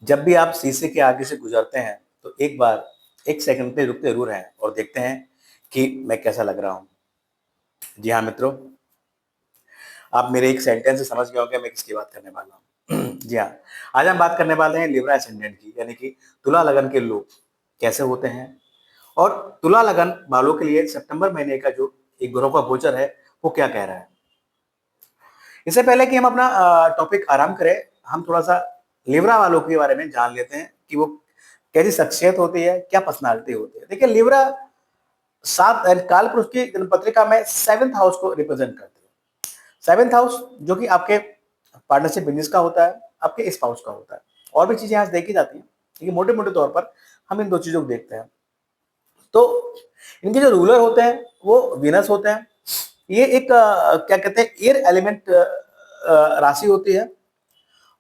जब भी आप शीशे के आगे से गुजरते हैं तो एक बार एक सेकंड पे रुकते जरूर हैं और देखते हैं कि मैं कैसा लग रहा हूँ। जी हाँ मित्रों, आप मेरे एक सेंटेंस से समझ गए होंगे मैं किसकी बात करने वाला हूँ। जी हाँ, आज हम बात करने वाले हैं लिब्रा एसेंडेंट की, यानी कि तुला लगन के लोग कैसे होते हैं। और तुला लगन वालों के लिए सितंबर महीने का जो एक ग्रहों का गोचर है वो क्या कह रहा है। इससे पहले कि हम अपना टॉपिक आराम करें, हम थोड़ा सा लिब्रा वालों के बारे में जान लेते हैं कि वो कैसी शख्सियत होती है, क्या पर्सनालिटी होती है। देखिए, लिब्रा सात काल पुरुष की जन्म पत्रिका में 7th हाउस को रिप्रेजेंट करते हैं। 7th हाउस जो कि आपके पार्टनरशिप बिजनेस का होता है, आपके स्पाउस का होता है। और भी चीजें यहाँ से देखी जाती हैं, लेकिन मोटे मोटे तौर पर हम इन दो चीजों को देखते हैं। तो इनके जो रूलर होते हैं वो वीनस होते हैं। ये एक क्या कहते हैं, एयर एलिमेंट राशि होती है।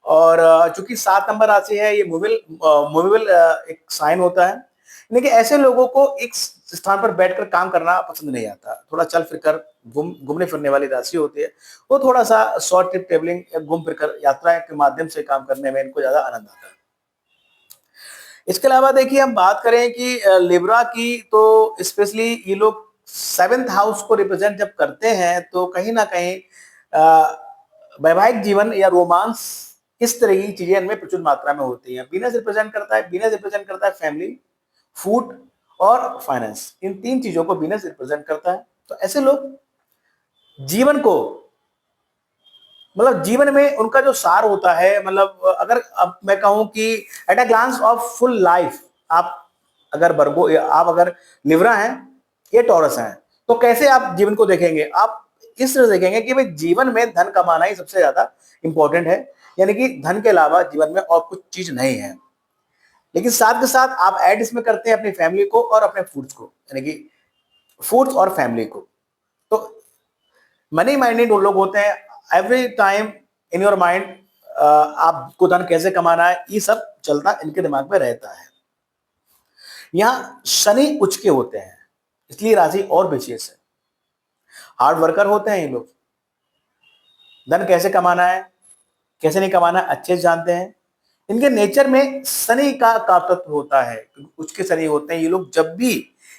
और चूंकि 7 नंबर राशि है, ये मूवेबल एक साइन होता है। लेकिन ऐसे लोगों को एक स्थान पर बैठकर काम करना पसंद नहीं आता, थोड़ा चल फिरकर घूमने फिरने वाली राशि होती है। वो थोड़ा सा शॉर्ट ट्रिप ट्रेवलिंग या घूम फिरकर यात्रा के माध्यम से काम करने में इनको ज्यादा आनंद आता है। इसके अलावा देखिए, हम बात करें कि लिब्रा की, तो स्पेशली ये लोग 7th हाउस को रिप्रेजेंट जब करते हैं तो कहीं ना कहीं वैवाहिक जीवन या रोमांस, इस तरह की चीजें इनमें प्रचुर मात्रा में होती हैं। वीनस रिप्रेजेंट करता है फैमिली, फूड और फाइनेंस। इन तीन चीजों को वीनस रिप्रेजेंट करता है। तो ऐसे लोग जीवन को, मतलब जीवन में उनका जो सार होता है, मतलब अगर अब मैं कहूं कि at a glance of full life, आप अगर वर्गो या आप अगर लिब्रा हैं, ये टॉरस हैं, तो कैसे आप जीवन को देखेंगे? आप इस तरह देखेंगे कि भाई जीवन में धन कमाना ही सबसे ज्यादा इंपॉर्टेंट है, यानी कि धन के अलावा जीवन में और कुछ चीज नहीं है। लेकिन साथ के साथ आप ऐड इसमें करते हैं अपनी फैमिली को और अपने फूड्स को, यानी कि फूड्स और फैमिली को। तो मनी माइंडेड वो लोग होते हैं। Every time in your mind आपको धन कैसे कमाना है, ये सब चलता इनके दिमाग में रहता है। यहाँ शनि उच्च के होते हैं, इसलिए राशि और विशेष है। हार्ड वर्कर होते हैं ये लोग, धन कैसे कमाना है कैसे नहीं कमाना है अच्छे से जानते हैं। इनके नेचर में शनि का कारतत्व होता है, उच्च के शनि होते हैं। ये लोग जब भी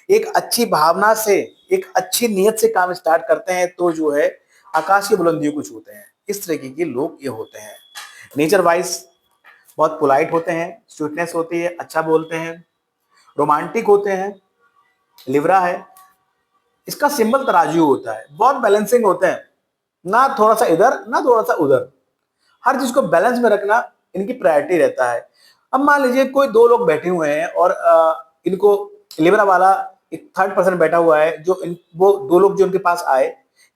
एक अच्छी भावना से, एक अच्छी नीयत से काम स्टार्ट करते हैं तो जो है आकाश की बुलंदियों को छूते हैं। इस तरीके के लोग ये होते हैं। नेचर वाइज बहुत पोलाइट होते हैं, स्वीटनेस होती है, अच्छा बोलते हैं, रोमांटिक होते हैं। लिब्रा है, इसका सिंबल तराजू होता है। बहुत बैलेंसिंग होते हैं, ना थोड़ा सा इधर ना थोड़ा सा उधर, हर चीज को बैलेंस में रखना इनकी प्रायोरिटी रहता है। अब मान लीजिए कोई दो लोग बैठे हुए हैं और इनको लिब्रा वाला एक थर्ड पर्सन बैठा हुआ है, जो वो दो लोग जो उनके पास आए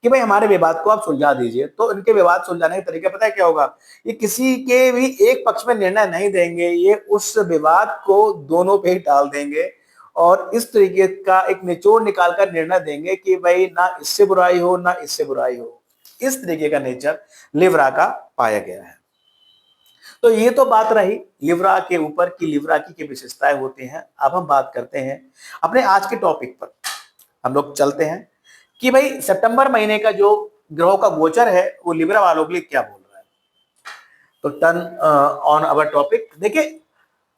कि भाई हमारे विवाद को आप सुलझा दीजिए, तो इनके विवाद सुलझाने का तरीका पता है क्या होगा? ये किसी के भी एक पक्ष में निर्णय नहीं देंगे, ये उस विवाद को दोनों पे ही डाल देंगे और इस तरीके का एक निचोड़ निकाल कर निर्णय देंगे कि भाई ना इससे बुराई हो ना इससे बुराई हो। इस तरीके का नेचर लिब्रा का पाया गया है। तो ये तो बात रही लिब्रा के ऊपर कि लिब्रा की क्या विशेषताएं होती हैं। अब हम बात करते हैं अपने आज के टॉपिक पर। हम लोग चलते हैं कि भाई सितंबर महीने का जो ग्रहों का गोचर है वो लिब्रा वालों के लिए क्या बोल रहा है। तो टर्न ऑन अवर टॉपिक। देखिए,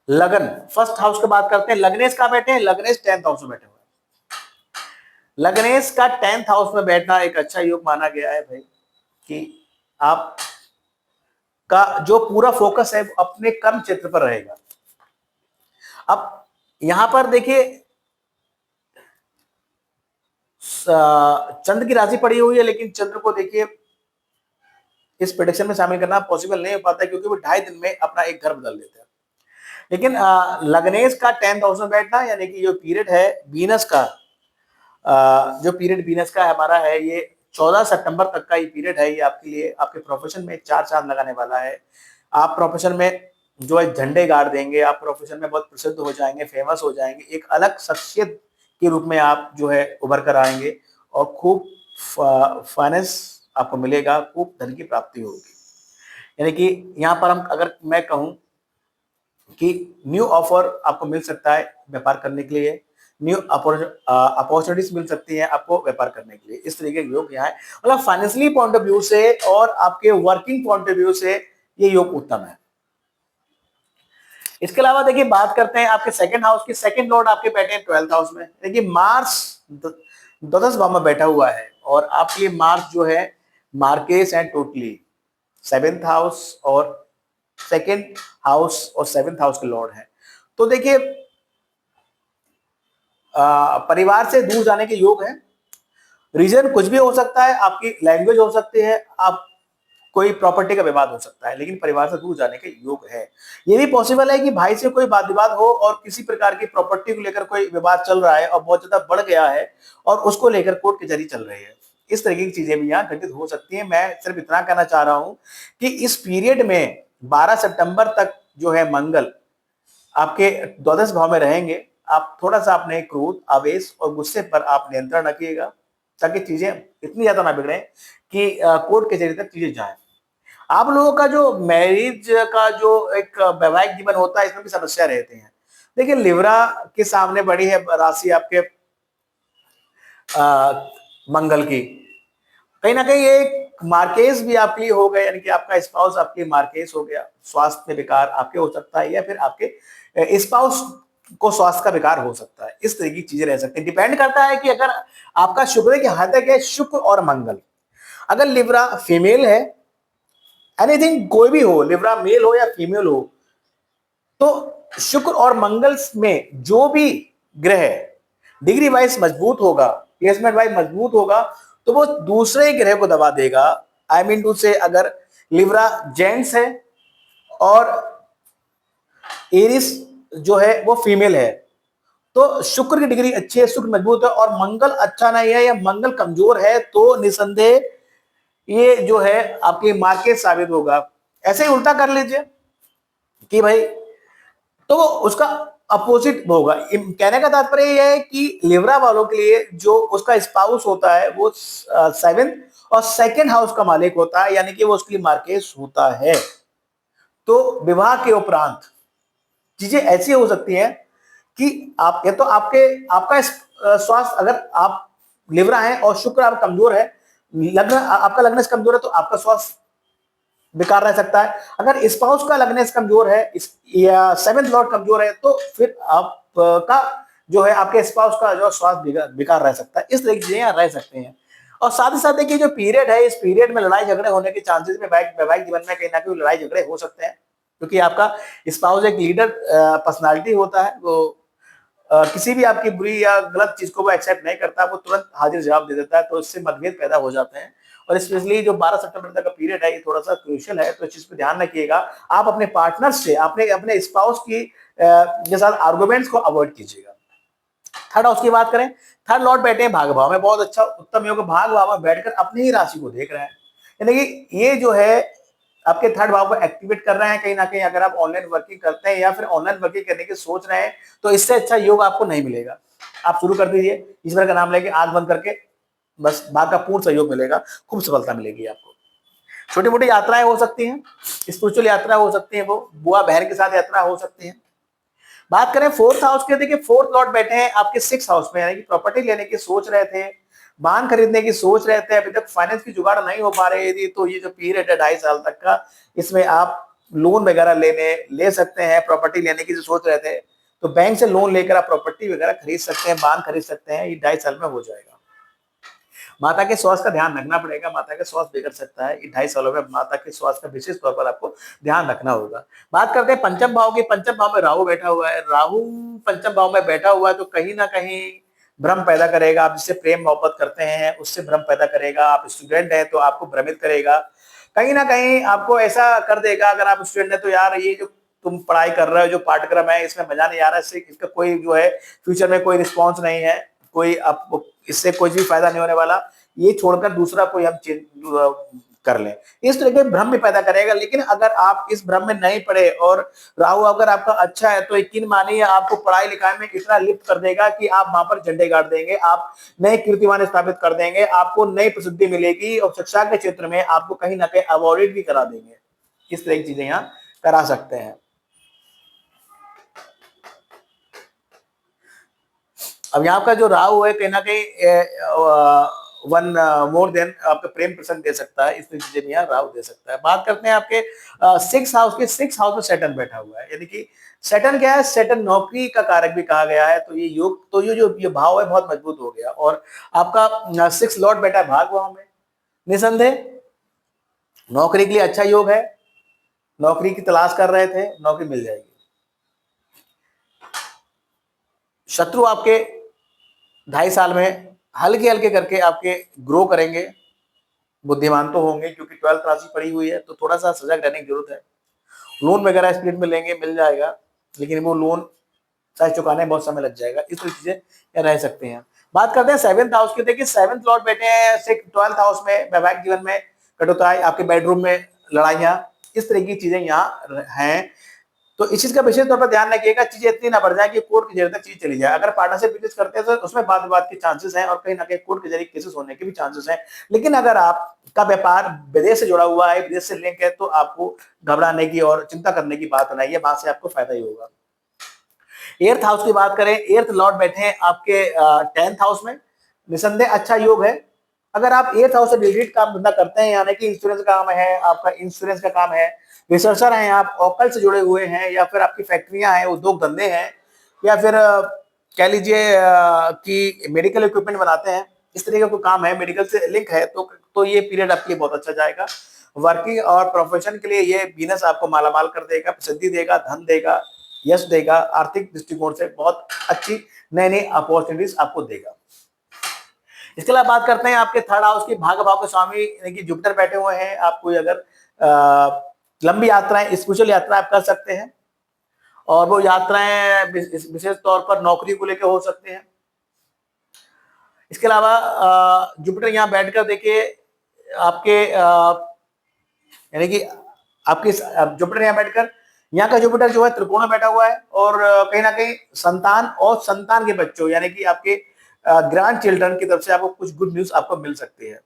लगन फर्स्ट हाउस की बात करते हैं। लग्नेश कहाँ बैठे हैं? लग्नेश 10th हाउस में बैठे हुए हैं। लग्नेश का 10th हाउस में बैठना एक अच्छा योग माना गया है भाई, कि आप का जो पूरा फोकस है अपने कर्म क्षेत्र पर रहेगा। अब यहां पर देखिए, चंद्र की राशि पड़ी हुई है, लेकिन चंद्र को देखिए इस प्रेडिक्शन में शामिल करना पॉसिबल नहीं हो पाता, क्योंकि वो 2.5 दिन में अपना एक घर बदल देते हैं। लेकिन लग्नेश का 10th हाउस में बैठना, यानी कि जो पीरियड है वीनस का, जो पीरियड वीनस का हमारा है, ये 14 सितंबर तक का ये पीरियड है। ये आपके लिए आपके प्रोफेशन में 4 चांद लगाने वाला है। आप प्रोफेशन में जो है झंडे गाड़ देंगे, आप प्रोफेशन में बहुत प्रसिद्ध हो जाएंगे, फेमस हो जाएंगे, एक अलग शख्सियत के रूप में आप जो है उभर कर आएंगे और खूब फाइनेंस आपको मिलेगा, खूब धन की प्राप्ति होगी। यानी कि यहाँ पर हम अगर मैं कहूँ कि न्यू ऑफर आपको मिल सकता है व्यापार करने के लिए, न्यू अपॉर्चुनिटीज मिल सकती हैं आपको व्यापार करने के लिए। इस तरीके के योग यहाँ है। मतलब फाइनेंशियली पॉइंट ऑफ व्यू से और आपके वर्किंग पॉइंट ऑफ व्यू से ये योग उत्तम है। इसके अलावा देखिए बात करते हैं आपके सेकंड हाउस की। सेकंड लॉर्ड आपके बैठे हैं 12th हाउस में। देखिए मार्स द्वादश भाव में बैठा हुआ है और आपके लिए मार्स जो है Marquez and totally 7th house और सेकंड हाउस और 7th हाउस के लॉर्ड हैं। तो देखिए परिवार से दूर जाने के योग है। रीजन कुछ भी हो सकता है, आपकी लैंग्वेज हो सकती है, आप कोई प्रॉपर्टी का विवाद हो सकता है, लेकिन परिवार से दूर जाने के योग है। ये भी पॉसिबल है कि भाई से कोई वाद विवाद हो और किसी प्रकार की प्रॉपर्टी को लेकर कोई विवाद चल रहा है और बहुत ज्यादा बढ़ गया है और उसको लेकर कोर्ट कचहरी चल रही है। इस तरीके की चीजें भी यहाँ घटित हो सकती है। मैं सिर्फ इतना कहना चाह रहा हूं कि इस पीरियड में 12 सितंबर तक जो है मंगल आपके द्वादश भाव में रहेंगे। आप थोड़ा सा अपने क्रोध, आवेश और गुस्से पर आप नियंत्रण रखिएगा ताकि चीजें इतनी ज्यादा ना बिगड़े कि कोर्ट कचहरी तक चीजें जाएं। आप लोगों का जो मैरिज का जो एक वैवाहिक जीवन होता है, इसमें भी समस्या रहती है। देखिए लिब्रा के सामने बड़ी है राशि आपके मंगल की। कहीं ना कहीं एक मार्केस भी आपके लिए हो गया, यानी कि आपका स्पाउस आपके लिए मार्केस हो गया। स्वास्थ्य में विकार आपके हो सकता है या फिर आपके स्पाउस को स्वास्थ्य का विकार हो सकता है। इस तरह की चीजें रह सकती है। डिपेंड करता है कि अगर आपका शुक्र के हाथक है शुक्र और मंगल, अगर लिब्रा फीमेल है, एनीथिंग कोई भी हो, लिब्रा मेल हो या फीमेल हो, तो शुक्र और मंगल में जो भी ग्रह डिग्री वाइज मजबूत होगा, प्लेसमेंट वाइज मजबूत होगा, तो वो दूसरे ग्रह को दबा देगा। आई मीन टू से अगर लिब्रा जेंट्स है और एरिस जो है वो फीमेल है, तो शुक्र की डिग्री अच्छी है, शुक्र मजबूत है और मंगल अच्छा नहीं है या मंगल कमजोर है, तो निसंदेह ये जो है आपके मार्केट साबित होगा। ऐसे ही उल्टा कर लीजिए कि भाई, तो वो उसका अपोजिट होगा। कहने का तात्पर्य यह है कि लिब्रा वालों के लिए जो उसका स्पाउस होता है वो 7th और सेकंड हाउस का मालिक होता है, यानी कि वो उसके लिए मार्केस होता है। तो विवाह के उपरांत चीजें ऐसी हो सकती हैं कि आप या तो आपका स्वास्थ्य, अगर आप लिब्रा हैं और शुक्र आप कमजोर है, लग्न आपका लग्न से कमजोर है, तो आपका स्वास्थ्य बेकार रह सकता है। अगर स्पाउस का लग्न कमजोर है या 7th लॉर्ड कमजोर है, तो फिर आपका जो है आपके स्पाउस का जो स्वास्थ्य बेकार रह सकता है। इस तरह की चीजें यहाँ रह सकते हैं। और साथ ही साथ देखिए जो पीरियड है, इस पीरियड में लड़ाई झगड़े होने के चांसेस में वैवाहिक जीवन में कहीं ना कहीं लड़ाई झगड़े हो सकते हैं, क्योंकि आपका स्पाउस एक लीडर पर्सनालिटी होता है। वो किसी भी आपकी बुरी या गलत चीज को वो एक्सेप्ट नहीं करता, वो तुरंत हाजिर जवाब दे देता है, तो इससे मतभेद पैदा हो जाते हैं। और स्पेशली जो 12 सितंबर तक का पीरियड है ये थोड़ा सा क्रूशियल है, तो इस चीज पे ध्यान रखिएगा। आप अपने पार्टनर से अपने स्पाउस की के साथ आर्गुमेंट्स को अवॉइड कीजिएगा। थर्ड हाउस की बात करें, थर्ड लॉर्ड बैठे हैं भाग भाव में, बहुत अच्छा उत्तम योग, भाग भाव में बैठकर अपनी ही राशि को देख रहे हैं, यानी कि ये जो है आपके थर्ड भाव को एक्टिवेट कर रहे हैं। कहीं ना कहीं अगर आप ऑनलाइन वर्किंग करते हैं या फिर ऑनलाइन वर्किंग करने की सोच रहे हैं, तो इससे अच्छा योग आपको नहीं मिलेगा। आप शुरू कर दीजिए, ईश्वर का नाम लेके आंख बंद करके, बस भाग का पूर्ण सहयोग मिलेगा, खूब सफलता मिलेगी आपको। छोटी मोटी यात्राएं हो सकती हैं, स्पिरिचुअल यात्रा हो सकती है, वो बुआ बहन के साथ यात्रा हो सकती है। बात करें फोर्थ हाउस के, देखिए फोर्थ लॉर्ड बैठे हैं आपके 6th हाउस में, यानी कि प्रॉपर्टी लेने की सोच रहे थे, वाहन खरीदने की सोच रहे थे, अभी तक फाइनेंस की जुगाड़ नहीं हो पा रही थी, तो ये जो पीरियड है 2.5 साल तक का, इसमें आप लोन वगैरह ले सकते हैं। प्रॉपर्टी लेने की जो सोच रहे थे, तो बैंक से लोन लेकर आप प्रॉपर्टी वगैरह खरीद सकते हैं, वाहन खरीद सकते हैं। ये 2.5 साल में हो जाएगा। माता के स्वास्थ्य का ध्यान रखना पड़ेगा, माता का स्वास्थ्य बिगड़ सकता है। 2.5 सालों में माता के स्वास्थ्य का विशेष तौर पर आपको ध्यान रखना होगा। बात करते हैं पंचम भाव की। पंचम भाव में राहु बैठा हुआ है। राहु पंचम भाव में बैठा हुआ है, तो कहीं ना कहीं भ्रम पैदा करेगा। आप जिससे प्रेम मोहब्बत करते हैं उससे भ्रम पैदा करेगा। आप स्टूडेंट हैं तो आपको भ्रमित करेगा, कहीं ना कहीं आपको ऐसा कर देगा। अगर आप स्टूडेंट हैं तो यार ये जो तुम पढ़ाई कर रहे हो, जो पाठ्यक्रम है, इसमें मजा नहीं आ रहा, इससे इसका कोई जो है फ्यूचर में कोई रिस्पॉन्स नहीं है, कोई आपको इससे कोई भी फायदा नहीं होने वाला, ये छोड़कर दूसरा कोई हम कर लें। इस तरह के भ्रम भी पैदा करेगा। लेकिन अगर आप इस भ्रम में नहीं पड़े और राहु अगर आपका अच्छा है, तो यकीन मानिए आपको पढ़ाई लिखाई में इतना लिप्त कर देगा कि आप वहां पर झंडे गाड़ देंगे, आप नए कीर्तिमान स्थापित कर देंगे, आपको नई प्रसिद्धि मिलेगी और शिक्षा के क्षेत्र में आपको कहीं ना कहीं अवॉर्डेड भी करा देंगे। इस तरह की चीजें यहाँ करा सकते हैं। अब यहाँ का जो राहु है कहीं ना कहीं वन मोर देन आपका प्रेम प्रसंग दे सकता है, इस तरीके से यहाँ राहु दे सकता है। बात करते हैं आपके 6 हाउस के, 6 हाउस में सैटर्न बैठा हुआ है, यानी कि सैटर्न क्या है, सैटर्न नौकरी का कारक भी कहा गया है। तो ये योग, तो ये जो ये भाव है बहुत मजबूत हो गया। और आपका 6 लॉर्ड बैठा है भाग भाव में, निसंदेह नौकरी के लिए अच्छा योग है। नौकरी की तलाश कर रहे थे, नौकरी मिल जाएगी। शत्रु आपके 2.5 साल में हल्के हल्के करके आपके ग्रो करेंगे, बुद्धिमान तो होंगे क्योंकि 12th राशि पड़ी हुई है, तो थोड़ा सा सजग रहने की जरूरत है। लोन वगैरह स्पीड में लेंगे, मिल जाएगा, लेकिन वो लोन शायद चुकाने में बहुत समय लग जाएगा, इस तरह चीजें रह सकते हैं। बात करते हैं 7th हाउस की। देखिए 7th लॉर्ड बैठे हैं 12th हाउस में, वैवाहिक जीवन में कटुताई, आपके बेडरूम में लड़ाइयां, इस तरह की चीजें यहाँ हैं। तो इस चीज का विशेष तौर पर ध्यान रखिएगा, चीजें इतनी ना बढ़ जाए कि कोर्ट कचहरी तक चीज चली जाए। अगर पार्टनरशिप बिजनेस करते हैं तो उसमें वाद विवाद के चांसेस हैं और कहीं ना कहीं कोर्ट कचहरी केसेस होने के भी चांसेस हैं। लेकिन अगर आपका व्यापार विदेश से जुड़ा हुआ है, विदेश से लिंक है, तो आपको घबराने की और चिंता करने की बात नहीं है, वहां से आपको फायदा ही होगा। 8th हाउस की बात करें, 8th लॉर्ड बैठे हैं आपके 10th हाउस में, निसंदेह अच्छा योग है। अगर आप 8th हाउस से रिलेटेड काम धंधा करते हैं, यानी कि इंश्योरेंस का काम है, आपका इंश्योरेंस का काम है, रिसर्चर हैं आप, ऑकल से जुड़े हुए हैं, या फिर आपकी फैक्ट्रियां हैं, उद्योग धंधे हैं, या फिर कह लीजिए कि मेडिकल इक्विपमेंट बनाते हैं, इस तरीके का काम है, मेडिकल से लिंक है, तो ये पीरियड आपके लिए बहुत अच्छा जाएगा। वर्किंग और प्रोफेशन के लिए ये बिजनेस आपको मालामाल कर देगा, प्रसिद्धि देगा, धन देगा, यश देगा, आर्थिक दृष्टिकोण से बहुत अच्छी नई नई अपॉर्चुनिटीज आपको देगा। इसके अलावा बात करते हैं आपके 3rd हाउस की, भाग्य भाव के स्वामी यानी कि जुपिटर बैठे हुए हैं। आप कोई अगर लंबी यात्राएं, स्पिरिचुअल यात्रा आप कर सकते हैं, और वो यात्राएं विशेष तौर पर नौकरी को लेकर हो सकते हैं। इसके अलावा जुपिटर यहाँ बैठकर देखिए आपके यानी कि आपके जुपिटर यहाँ बैठकर, यहाँ का जुपिटर जो है त्रिकोण में बैठा हुआ है, और कहीं ना कहीं संतान और संतान के बच्चों यानी कि आपके ग्रैंड चिल्ड्रन की तरफ से आपको कुछ गुड न्यूज आपको मिल सकती है।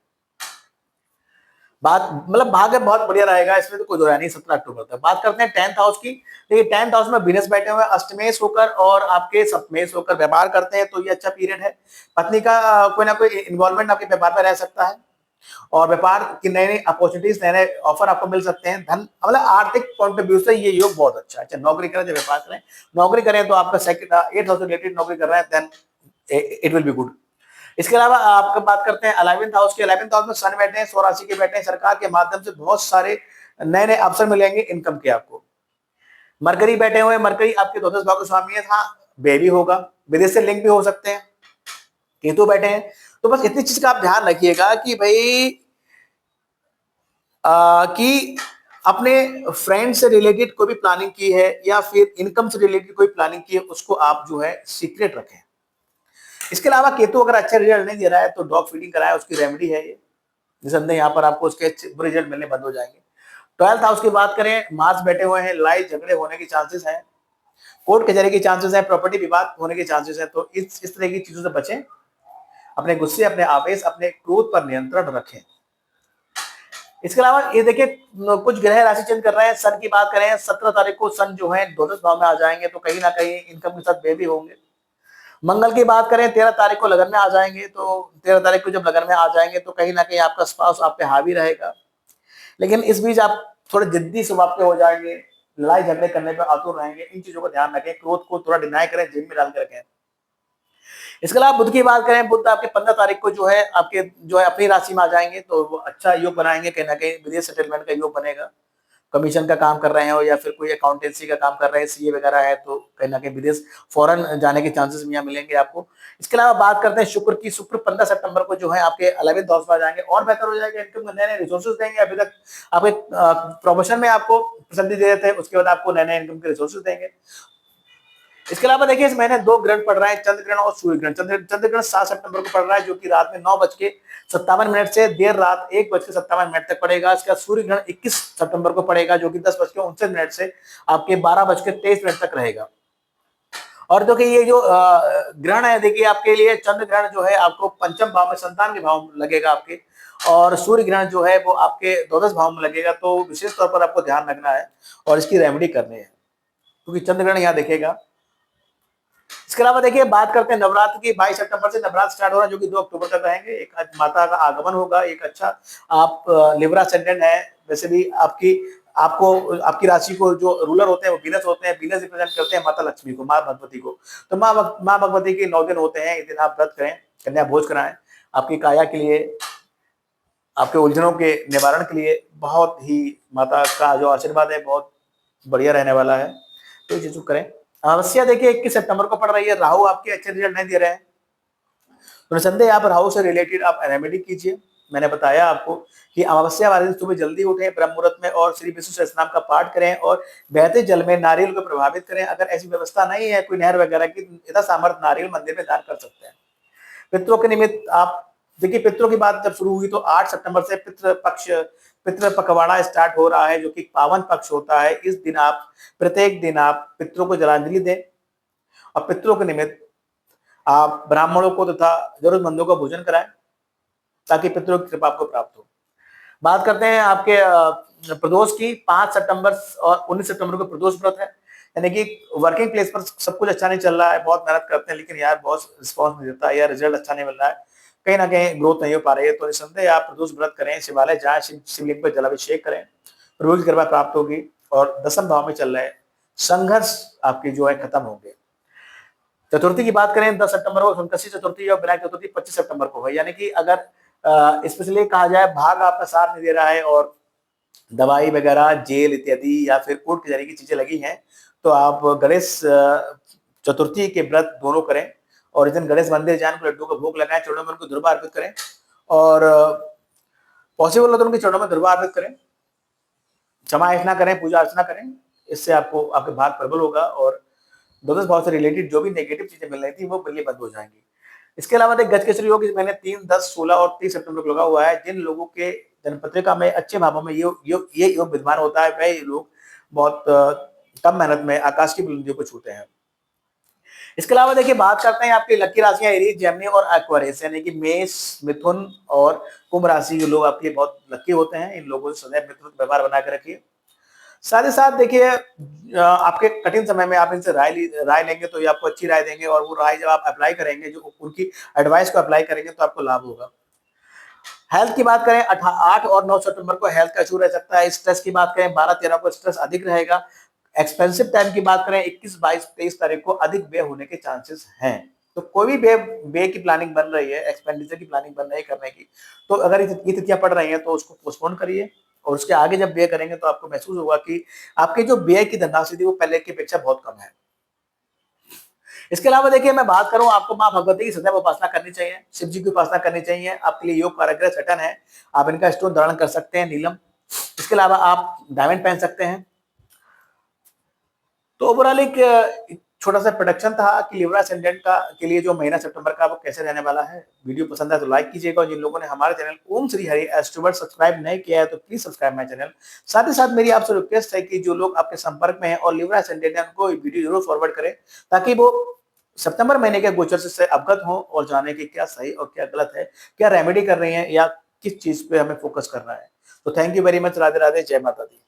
बात मतलब भाग्य बहुत बढ़िया रहेगा, इसमें तो कोई दो राय नहीं। 17 अक्टूबर तक बात करते हैं 10th हाउस की। देखिए 10th हाउस में वीनस बैठे हुए हैं अष्टमेश होकर और आपके सप्तमेश होकर व्यापार करते हैं, तो ये अच्छा पीरियड है। पत्नी का कोई ना कोई इन्वॉल्वमेंट आपके व्यापार में रह सकता है, और व्यापार की नई नई अपॉर्चुनिटीज, नए नए ऑफर आपको मिल सकते हैं। धन मतलब आर्थिक पॉइंट ऑफ व्यू से ये योग बहुत अच्छा है। अच्छा नौकरी करें, जब व्यापार करें, नौकरी करें तो आपका 8th हाउस रिलेटेड नौकरी कर रहे हैं, then it will be good. इसके अलावा आपका बात करते हैं 11th हाउस के। 11th हाउस में सन बैठे हैं, स्वराशि के बैठे हैं, सरकार के माध्यम से बहुत सारे नए नए अवसर मिलेंगे इनकम के आपको। मरकरी बैठे हुए हैं, मरकरी आपके 12th भाव के स्वामी है, हाँ बेबी होगा, विदेश से लिंक भी हो सकते हैं। केतु बैठे हैं, तो बस इतनी चीज का आप ध्यान रखिएगा कि भाई कि अपने फ्रेंड से रिलेटेड कोई भी प्लानिंग की है या फिर इनकम से रिलेटेड कोई प्लानिंग की है, उसको आप जो है सीक्रेट रखें। इसके अलावा केतु अगर अच्छा रिजल्ट नहीं दे रहा है तो डॉग फीडिंग कराए, उसकी रेमेडी है ये, निसंदेह यहाँ पर आपको उसके बुरे रिजल्ट मिलने बंद हो जाएंगे। 12th हाउस की बात करें, मार्स बैठे हुए हैं, लड़ाई झगड़े होने के चांसेस हैं, कोर्ट कचहरी के चांसेस हैं, प्रॉपर्टी विवाद होने के चांसेस हैं, तो इस तरह की चीजों से बचें। अपने गुस्से, अपने आवेश, अपने क्रोध पर नियंत्रण रखें। इसके अलावा ये देखिए कुछ ग्रह राशि चेंज कर रहे हैं। सन की बात करें, 17 तारीख को सन जो है 12th भाव में आ जाएंगे, तो कहीं ना कहीं इनकम के साथ बेबी होंगे। मंगल की बात करें, 13 तारीख को लगन में आ जाएंगे, तो 13 तारीख को जब लगन में आ जाएंगे तो कहीं ना कहीं आपका स्पाउस आप पे हावी रहेगा। लेकिन इस बीच आप थोड़े जिद्दी स्वभाव के हो जाएंगे, लड़ाई झगड़े करने पर आतुर रहेंगे। इन चीजों का ध्यान रखें, क्रोध को थोड़ा डिनाई करें, जेब में डाल के रखें। इसके अलावा बुध की बात करें, बुध आपके 15 तारीख को जो है आपके जो है अपनी राशि में आ जाएंगे, तो वो अच्छा योग बनाएंगे, कहीं ना कहीं विदेश सेटलमेंट का योग बनेगा। कमीशन का काम कर रहे हो या फिर कोई अकाउंटेंसी का काम कर रहे हैं, सीए वगैरह है, तो कहीं ना कहीं विदेश फॉरेन जाने के चांसेस यहाँ मिलेंगे आपको। इसके अलावा बात करते हैं शुक्र की। शुक्र 15 सितंबर को जो है आपके 11th हाउस में आ जाएंगे, और बेहतर हो जाएगा, इनकम को नए नए रिसोर्सेज देंगे। अभी तक आपके प्रोफेशन में आपको प्रसिद्धि दे रहे थे, उसके बाद आपको नए नए इनकम के रिसोर्सेज देंगे। इसके अलावा देखिए इस महीने 2 ग्रहण पड़ रहे हैं, चंद्र ग्रहण और सूर्य ग्रहण। चंद्र ग्रहण 7 सितंबर को पड़ रहा है, जो कि रात में 9:57 से देर रात 1:57 तक पड़ेगा। इसका सूर्य ग्रहण 21 सितंबर को पड़ेगा, जो कि 10:59 से आपके 12:23 तक रहेगा। और देखिए ये जो ग्रहण है, देखिए आपके लिए चंद्र ग्रहण जो है आपको पंचम भाव में संतान के भाव में लगेगा आपके, और सूर्य ग्रहण जो है वो आपके 12th भाव में लगेगा। तो विशेष तौर पर आपको ध्यान रखना है और इसकी रेमेडी करनी है, क्योंकि चंद्र ग्रहण यहाँ देखेगा इसके अलावा देखिए बात करते हैं नवरात्र की। 22 सितंबर से नवरात्र स्टार्ट हो रहा है, जो कि 2 अक्टूबर तक रहेंगे। एक माता का आगमन होगा, एक अच्छा आप लिब्रा असेंडेंट है, वैसे भी आपकी राशि को जो रूलर होते हैं वो वीनस होते हैं। वीनस रिप्रेजेंट करते हैं माता लक्ष्मी को, माँ भगवती को। तो माँ भगवती के 9 दिन होते हैं। इस दिन आप व्रत करें, कन्या भोज कराएं, आपकी काया के लिए, आपके उलझनों के निवारण के लिए बहुत ही माता का जो आशीर्वाद है बहुत बढ़िया रहने वाला है। तो ये चीज करें। अमावस्या देखिए 21 सितंबर को पड़ रही है। राहु आपके अच्छे रिजल्ट नहीं दे रहे हैं, तो निसंदेह आप राहु से रिलेटेड आप रेमेडी कीजिए। मैंने बताया आपको कि अमावस्या वाले दिन सुबह जल्दी उठें, ब्रह्म मुहूर्त में, और श्री विष्णु सहस्त्रनाम का पाठ करें और बहते जल में नारियल को प्रभावित करें। अगर ऐसी व्यवस्था नहीं है कोई नहर वगैरह की, यथा सामर्थ नारियल मंदिर में दान कर सकते हैं। पितरों के निमित्त आप देखिए, पितरों की बात जब शुरू हुई तो 8 सितंबर से पितृ पखवाड़ा स्टार्ट हो रहा है, जो कि पावन पक्ष होता है। इस दिन आप प्रत्येक दिन आप पितरों को जलांजलि दें और पितरों के निमित्त आप ब्राह्मणों को तथा जरूरतमंदों को भोजन कराएं, ताकि पितरों की कृपा आपको प्राप्त हो। बात करते हैं आपके प्रदोष की। 5 सितंबर और 19 सितंबर को प्रदोष व्रत है, यानी कि वर्किंग प्लेस पर सब कुछ अच्छा नहीं चल रहा है, बहुत मेहनत करते हैं लेकिन यार बॉस रिस्पॉन्स नहीं देता या रिजल्ट अच्छा नहीं मिल रहा है, कहीं ना कहीं ग्रोथ नहीं हो पा रही है, तो निसंदेह आप प्रदोष व्रत करें, शिवालय जाएं, शिवलिंग पर जलाभिषेक करें, प्रभु की कृपा प्राप्त होगी और दसम भाव में चल रहे संघर्ष आपकी जो है खत्म होंगे। चतुर्थी की बात करें 10 सितंबर को संकष्टी चतुर्थी और विनायक चतुर्थी 25 सितंबर को है, यानी कि अगर स्पेशली कहा जाए भाग आपका साथ नहीं दे रहा है और दवाई वगैरह जेल इत्यादि या फिर कोर्ट कचहरी की चीजें लगी हैं, तो आप गणेश चतुर्थी के व्रत दोनों करें और इस दिन गणेश मंदिर जाएं, लड्डू का भोग लगाएं, चरणों में उनको दुर्वा अर्पित करें और पॉसिबल हो तो उनके चरणों में दुर्वा अर्पित करें, क्षमा याचना करें, पूजा अर्चना करें। इससे आपको आपके भाग प्रबल होगा और द्वादश भाव से रिलेटेड जो भी नेगेटिव चीजें मिल रही थी वो बिल्कुल बंद हो जाएंगी। इसके अलावा एक गजकेसरी योग इस महीने 3, 10, 16 और 30 सितंबर को लगा हुआ है। जिन लोगों के जन्मपत्रिका में अच्छे भावों में ये योग विद्यमान होता है, वह लोग बहुत कम मेहनत में आकाश की बुलंदियों को छूते हैं। इसके अलावा देखिए बात करते हैं आपकी लकी राशियां एरीज, जेमिनी और एक्वेरियस, यानी कि मेष, मिथुन और कुंभ राशि के लोग आपके बहुत लकी होते हैं। इन लोगों से सदैव मित्रवत व्यवहार बना के रखिए। साथ ही साथ देखिए आपके कठिन समय में आप इनसे राय लेंगे तो ये आपको अच्छी राय देंगे और वो राय जब आप अप्लाई करेंगे, जो उनकी एडवाइस को अप्लाई करेंगे, तो आपको लाभ होगा। हेल्थ की बात करें 8 और 9 सितंबर को हेल्थ का इशू रह सकता है। स्ट्रेस की बात करें 12-13 को स्ट्रेस अधिक रहेगा। एक्सपेंसिव टाइम की बात करें 21, 22, 23 तारीख को अधिक व्यय होने के चांसेस हैं। तो कोई भी व्यय की प्लानिंग बन रही है, एक्सपेंडिचर की प्लानिंग बन रही है करने की, तो अगर ये तिथियां पड़ रही हैं तो उसको पोस्टपोन करिए और उसके आगे जब व्यय करेंगे तो आपको महसूस होगा कि आपकी जो व्यय की धनराशि थी वो पहले की अपेक्षा बहुत कम है। इसके अलावा देखिए मैं बात करूं, आपको मां भगवती की सदैव उपासना करनी चाहिए, शिव जी की उपासना करनी चाहिए। आपके लिए योग काराग्रह सटन है, आप इनका स्टोन धारण कर सकते हैं, नीलम। इसके अलावा आप डायमंड पहन सकते हैं। तो ओवरऑल एक छोटा सा प्रोडक्शन था कि लिब्रा असेंडेंट का के लिए जो महीना सितंबर का वो कैसे रहने वाला है। वीडियो पसंद है तो लाइक कीजिएगा और जिन लोगों ने हमारे चैनल ओम श्री हरि एस्ट्रोवर्ड सब्सक्राइब नहीं किया है तो प्लीज सब्सक्राइब माय चैनल। साथ ही साथ मेरी आपसे रिक्वेस्ट है कि जो लोग आपके संपर्क में हैं और लिब्रा असेंडेंट है उनको वीडियो जरूर फॉरवर्ड करें, ताकि वो सितंबर महीने के गोचर से अवगत हो और जाने कि क्या सही और क्या गलत है, क्या रेमेडी कर रही है या किस चीज पे हमें फोकस करना है। तो thank you very much. Radhe Radhe, जय माता दी।